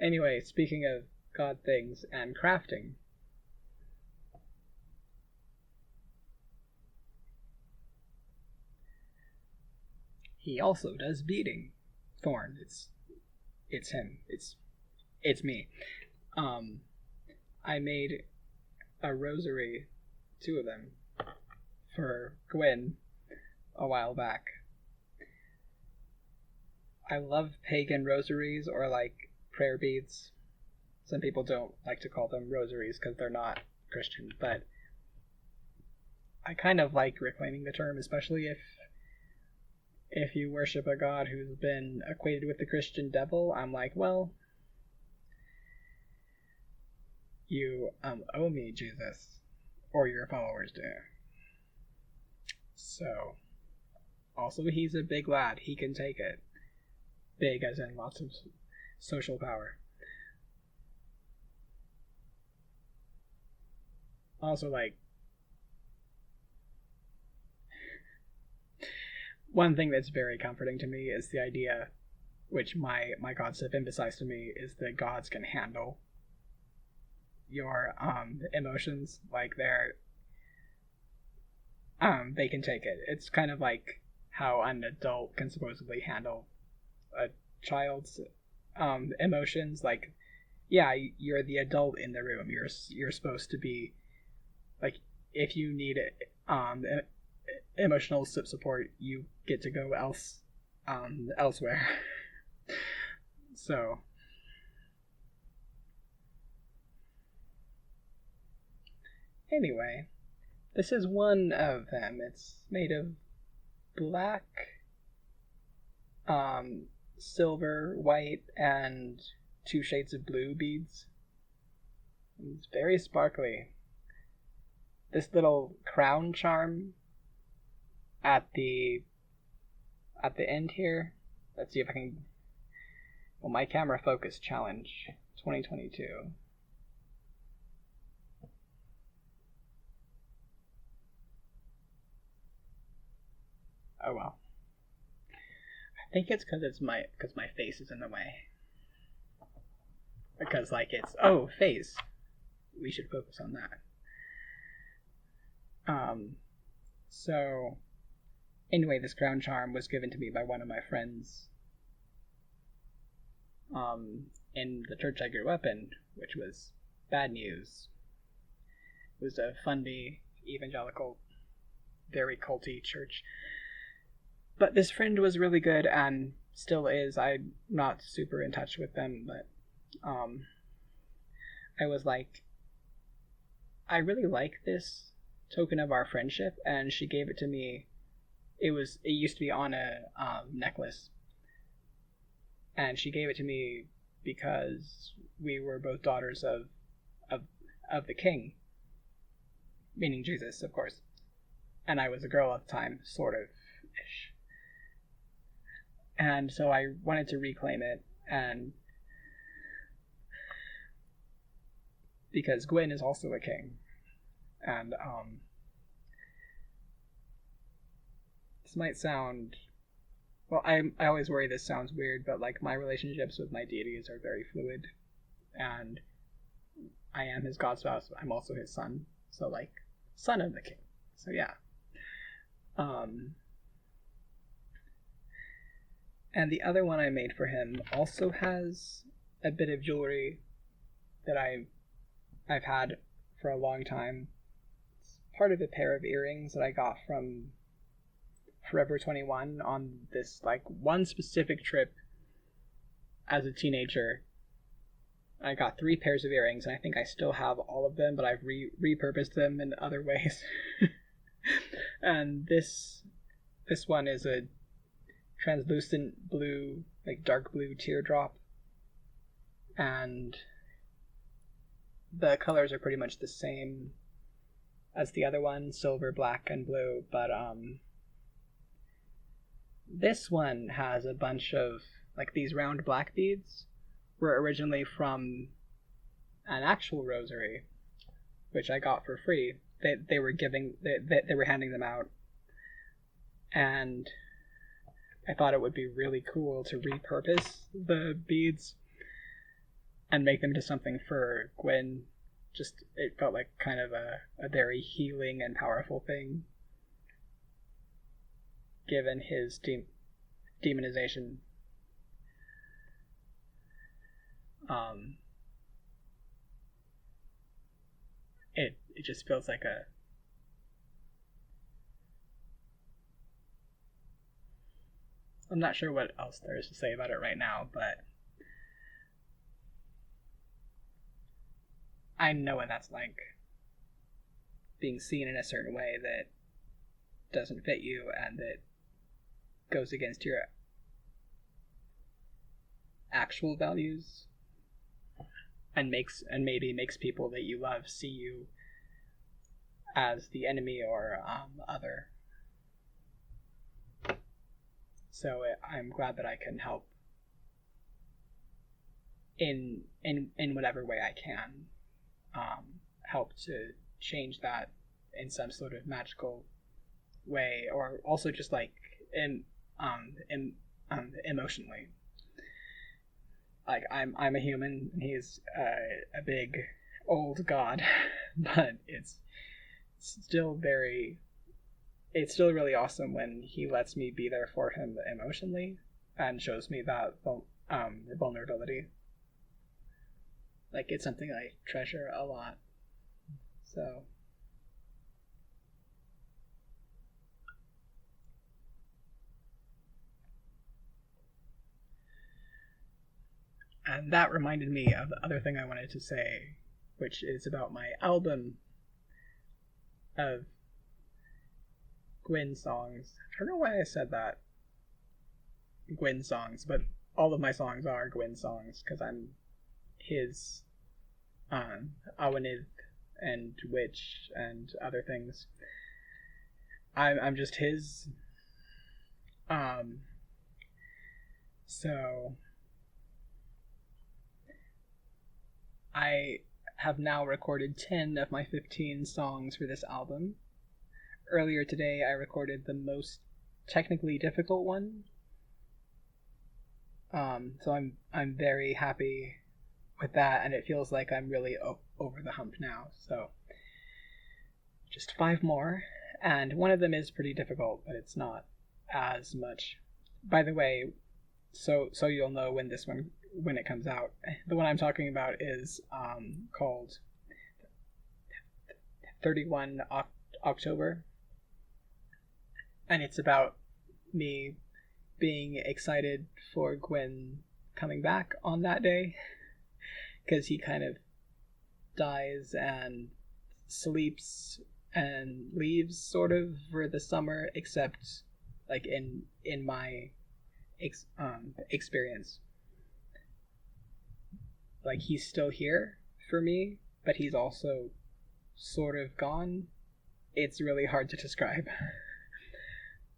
Anyway, speaking of god things and crafting, he also does beading. Thorn, it's him. It's me. I made a rosary, 2 of them, for Gwyn a while back. I love pagan rosaries, or like prayer beads. Some people don't like to call them rosaries because they're not Christian, but I kind of like reclaiming the term, especially if you worship a god who's been equated with the Christian devil. I'm like, well, you owe me, Jesus, or your followers do. So, also he's a big lad. He can take it. Big as in lots of social power. Also, like, one thing that's very comforting to me is the idea, which my gods have emphasized to me, is that gods can handle your emotions. Like, they can take it. It's kind of like how an adult can supposedly handle a child's emotions. Like, yeah, you're the adult in the room. You're supposed to be, like, if you need emotional support, you get to go elsewhere. So, anyway, this is one of them. It's made of black, silver, white, and 2 shades of blue beads. It's very sparkly. This little crown charm at the end here. Let's see if I can. Well, my camera focus challenge 2022. Oh well. I think it's because my face is in the way. Because, like, it's face. We should focus on that. So anyway, this crown charm was given to me by one of my friends in the church I grew up in, which was bad news. It was a fundy, evangelical, very culty church. But this friend was really good and still is. I'm not super in touch with them, but I was like, I really like this token of our friendship, and she gave it to me. It used to be on a necklace, and she gave it to me because we were both daughters of the king, meaning Jesus, of course, and I was a girl at the time, sort of ish. And so I wanted to reclaim it, and because Gwyn is also a king, and this might sound, well, I always worry this sounds weird, but like my relationships with my deities are very fluid, and I am his god spouse, I'm also his son, so like son of the king. So yeah. And the other one I made for him also has a bit of jewelry that I've had for a long time. It's part of a pair of earrings that I got from Forever 21 on this like one specific trip as a teenager. I got 3 pairs of earrings, and I think I still have all of them, but I've repurposed them in other ways. And this one is a translucent blue, like dark blue teardrop, and the colors are pretty much the same as the other one, silver, black, and blue, but this one has a bunch of, like, these round black beads were originally from an actual rosary, which I got for free. They were handing them out, and I thought it would be really cool to repurpose the beads and make them into something for Gwyn. Just, it felt like kind of a very healing and powerful thing, given his demonization. It just feels like I'm not sure what else there is to say about it right now, but I know what that's like. Being seen in a certain way that doesn't fit you and that goes against your actual values, and maybe makes people that you love see you as the enemy or other. So I'm glad that I can help in whatever way I can, help to change that in some sort of magical way, or also just like emotionally. Like I'm a human, and he's a big old god, but it's still really awesome when he lets me be there for him emotionally and shows me that vulnerability. Like, it's something I treasure a lot. So and that reminded me of the other thing I wanted to say, which is about my album of Gwyn songs. I don't know why I said that. Gwyn songs, but all of my songs are Gwyn songs, because I'm his Awenith and Witch and other things. I'm just his. So I have now recorded 10 of my 15 songs for this album. Earlier today, I recorded the most technically difficult one. So I'm very happy with that, and it feels like I'm really over the hump now. So just 5 more, and one of them is pretty difficult, but it's not as much. By the way, so you'll know when it comes out. The one I'm talking about is called 31 October, and it's about me being excited for Gwyn coming back on that day, because he kind of dies and sleeps and leaves sort of for the summer, except like in my experience, like he's still here for me, but he's also sort of gone. It's really hard to describe.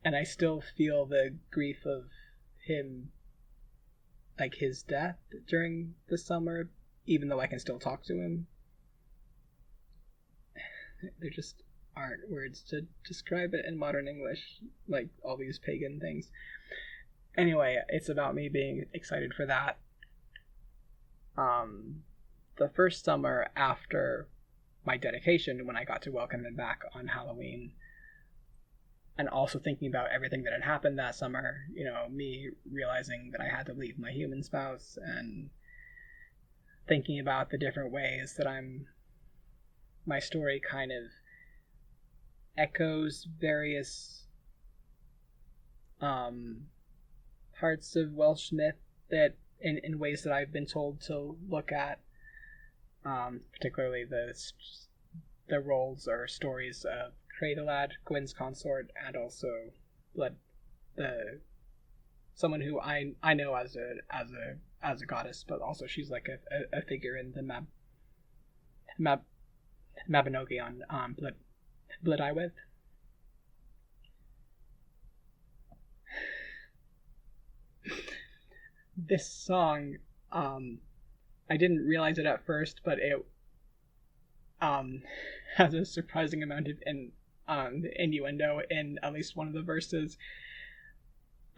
And I still feel the grief of him, like his death during the summer, even though I can still talk to him. There just aren't words to describe it in modern English, like all these pagan things. Anyway, it's about me being excited for that. The first summer after my dedication, when I got to welcome him back on Halloween, and also thinking about everything that had happened that summer, you know, me realizing that I had to leave my human spouse, and thinking about the different ways that my story kind of echoes various parts of Welsh myth that in ways that I've been told to look at, particularly the roles or stories of Craedolad, Gwyn's consort, and also someone who I know as a goddess, but also she's like a figure in the Mabinogion Blood Eye with. This song, I didn't realize it at first, but it has a surprising amount of innuendo in at least one of the verses.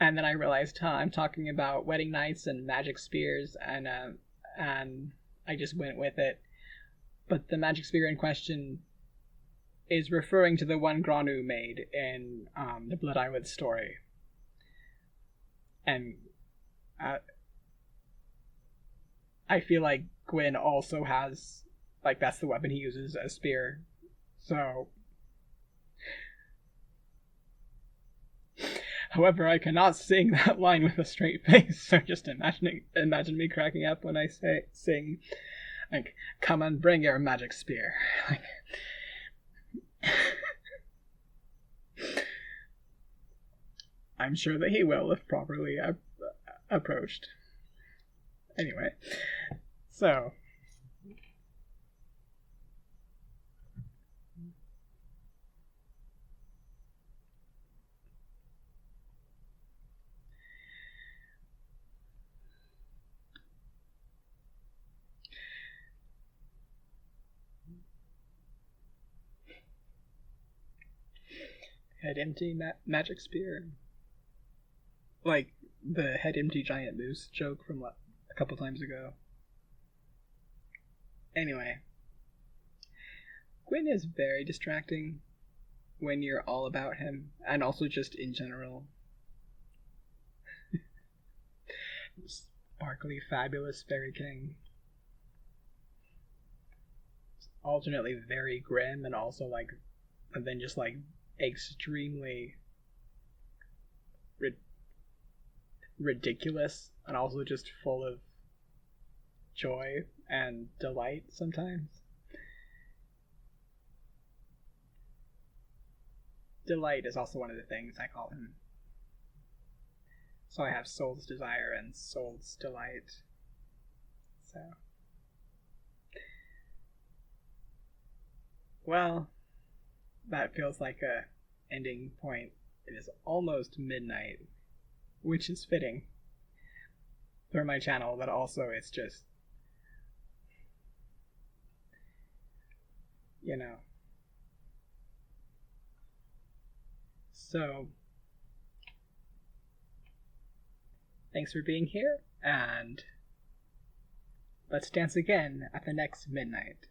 And then I realized, I'm talking about wedding nights and magic spears and I just went with it. But the magic spear in question is referring to the one Granu made in the Blood Eyelids story. And I feel like Gwyn also has, like, that's the weapon he uses, a spear. So... However, I cannot sing that line with a straight face, so just imagine me cracking up when I sing, like, come and bring your magic spear. Like... I'm sure that he will if properly approached. Anyway, so... Head empty magic spear. Like the head empty giant moose joke from a couple times ago. Anyway. Gwyn is very distracting when you're all about him, and also just in general. Sparkly, fabulous fairy king. Alternately very grim and also like, and then just like extremely ridiculous and also just full of joy and delight sometimes. Delight is also one of the things I call him. So I have Soul's Desire and Soul's Delight. So... Well, that feels like a ending point. It is almost midnight, which is fitting for my channel, but also it's just, you know. So, thanks for being here, and let's dance again at the next midnight.